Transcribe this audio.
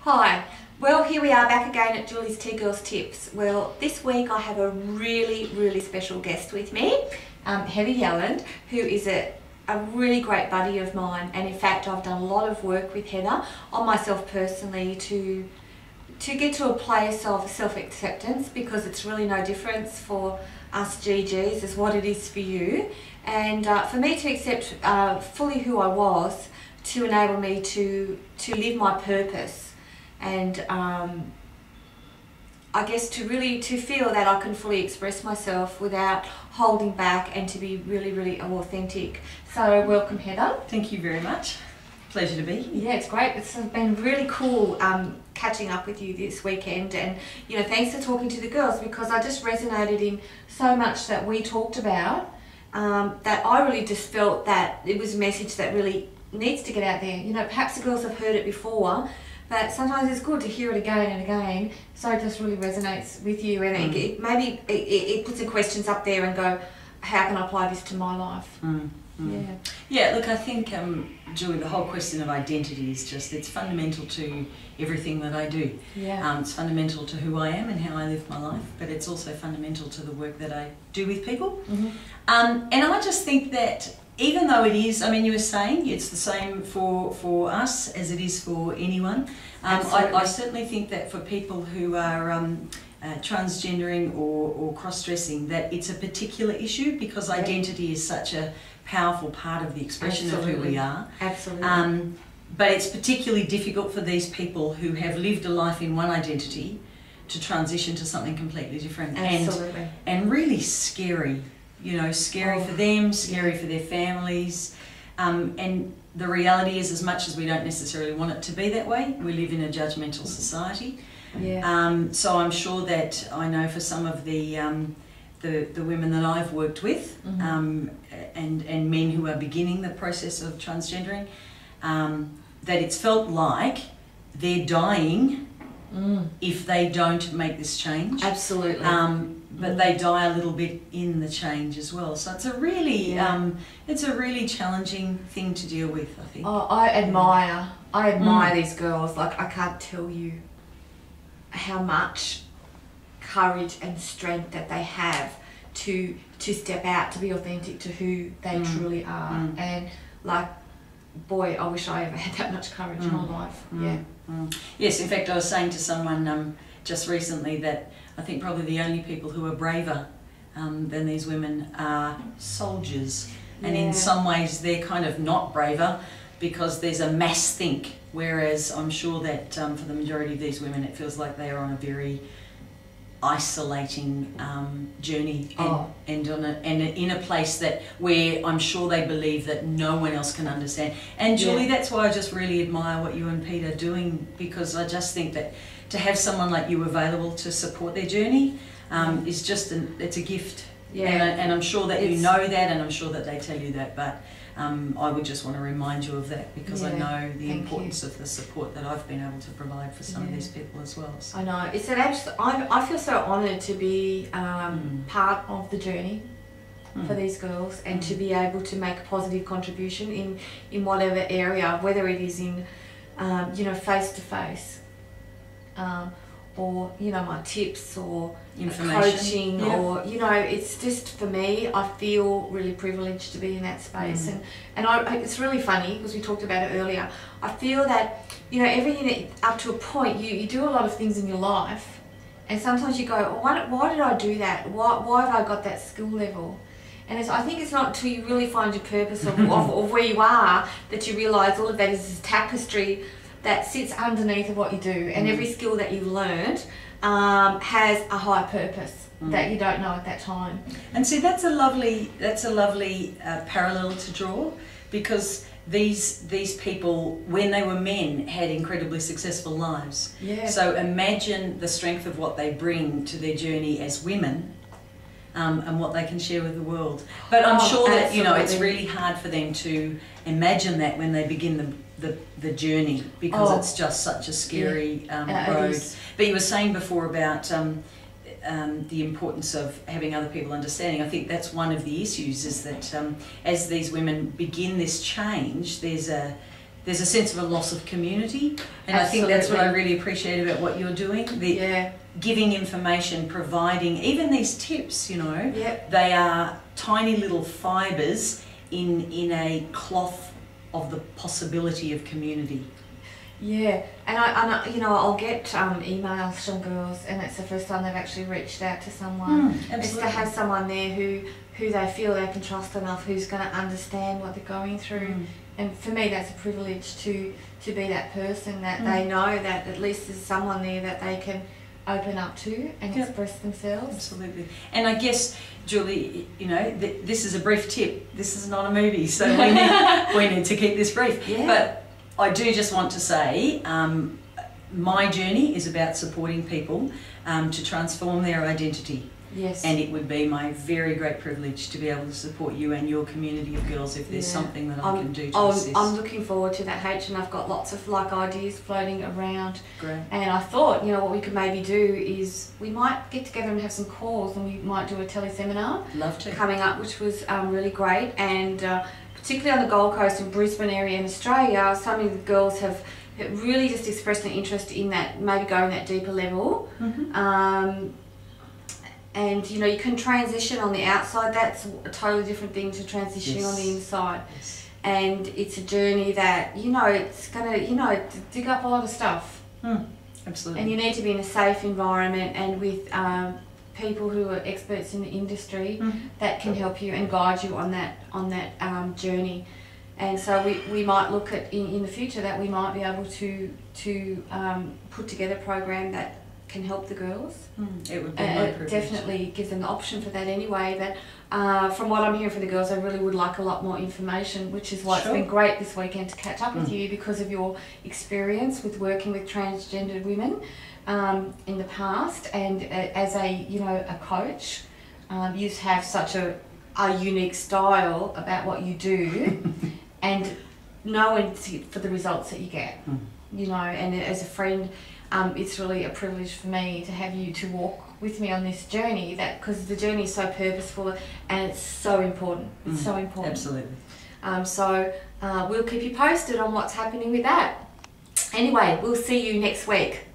Hi, well here we are back again at Julie's Two Girls Tips. Well, this week I have a really special guest with me, Heather Yelland, who is a really great buddy of mine, and in fact I've done a lot of work with Heather on myself personally to get to a place of self-acceptance, because it's really no difference for us GGs as what it is for you, and for me to accept fully who I was, to enable me to live my purpose, and I guess to feel that I can fully express myself without holding back, and to be really authentic. So welcome, Heather. Thank you very much. Pleasure to be here. Yeah, it's great. It's been really cool catching up with you this weekend, and you know, thanks for talking to the girls, because I just resonated in so much that we talked about, that I really just felt that it was a message that really needs to get out there. You know, perhaps the girls have heard it before, but sometimes it's good to hear it again and again, so it just really resonates with you, and maybe it puts some questions up there and go, how can I apply this to my life? Yeah, look, I think, Julie, the whole question of identity is just, it's fundamental to everything that I do. Yeah. It's fundamental to who I am and how I live my life, but it's also fundamental to the work that I do with people. And I just think that even though it is, I mean, you were saying it's the same for us as it is for anyone. I certainly think that for people who are transgendering or cross-dressing, that it's a particular issue, because identity is such a powerful part of the expression of who we are. Absolutely. But it's particularly difficult for these people who have lived a life in one identity to transition to something completely different. Absolutely. And really scary. You know, scary for them, scary for their families. And the reality is, as much as we don't necessarily want it to be that way, we live in a judgmental society. Yeah. So I'm sure that I know for some of the women that I've worked with, and men who are beginning the process of transgendering, that it's felt like they're dying if they don't make this change. Absolutely. But they die a little bit in the change as well. So it's a really, it's a really challenging thing to deal with, I think. Oh, I admire these girls. Like, I can't tell you how much courage and strength that they have to step out, to be authentic to who they truly are. And like, boy, I wish I ever had that much courage in my life. Yes, in fact, I was saying to someone just recently that I think probably the only people who are braver than these women are soldiers. And in some ways they're kind of not braver, because there's a mass think, whereas I'm sure that for the majority of these women it feels like they are on a very isolating journey, and in a place where I'm sure they believe that no one else can understand. And Julie, that's why I just really admire what you and Pete are doing, because I just think that to have someone like you available to support their journey is just it's a gift. And I'm sure that you know that, and I'm sure that they tell you that, but I would just want to remind you of that, because I know the importance of the support that I've been able to provide for some of these people as well. So. I know, it's an absolute, I feel so honoured to be part of the journey for these girls, and to be able to make a positive contribution in whatever area, whether it is in you know, face to face, or you know, my tips, or coaching, or you know, it's just, for me, I feel really privileged to be in that space. And it's really funny, because we talked about it earlier. I feel that, you know, everything up to a point, you do a lot of things in your life, and sometimes you go, why did I do that? Why have I got that skill level? And I think it's not until you really find your purpose of where you are that you realise all of that is this tapestry that sits underneath of what you do, and every skill that you've learned has a higher purpose that you don't know at that time. And see, that's a lovely parallel to draw, because these people, when they were men, had incredibly successful lives. So imagine the strength of what they bring to their journey as women, and what they can share with the world. But I'm sure that you know, it's really hard for them to imagine that when they begin the journey, because it's just such a scary road. But you were saying before about the importance of having other people understanding. I think that's one of the issues, is that as these women begin this change, there's a there's a sense of a loss of community, and Absolutely. I think that's what I really appreciate about what you're doing. Giving information, providing even these tips, you know, they are tiny little fibres in a cloth of the possibility of community. Yeah, and I you know, I'll get emails from girls, and it's the first time they've actually reached out to someone. It's to have someone there who they feel they can trust enough, who's going to understand what they're going through. And for me, that's a privilege to be that person, that they know that at least there's someone there that they can open up to and express themselves. Absolutely. And I guess, Julie, you know, this is a brief tip. This is not a movie, so we need to keep this brief. But I do just want to say, my journey is about supporting people to transform their identity. Yes. And it would be my very great privilege to be able to support you and your community of girls if there's something that I can do to assist. I'm looking forward to that, H, and I've got lots of ideas floating around. Great. And I thought, you know, what we could maybe do is we might get together and have some calls, and we might do a teleseminar. Love to. Coming up, which was really great, and particularly on the Gold Coast and Brisbane area in Australia, some of the girls have really just expressed an interest in that, maybe going that deeper level. And you know, you can transition on the outside. That's a totally different thing to transitioning on the inside. And it's a journey that, you know, it's gonna, you know, dig up a lot of stuff. Absolutely. And you need to be in a safe environment and with people who are experts in the industry that can help you and guide you on that journey. And so we might look at in the future that we might be able to put together a program that can help the girls. It would be my privilege. It definitely gives them the option for that anyway. But from what I'm hearing from the girls, I really would like a lot more information, which is why it's been great this weekend to catch up with you, because of your experience with working with transgendered women in the past, and as a coach, you have such a unique style about what you do, and knowing for the results that you get, you know, and as a friend. It's really a privilege for me to have you to walk with me on this journey, because the journey is so purposeful and it's so important. It's so important. Absolutely. So we'll keep you posted on what's happening with that. Anyway, we'll see you next week.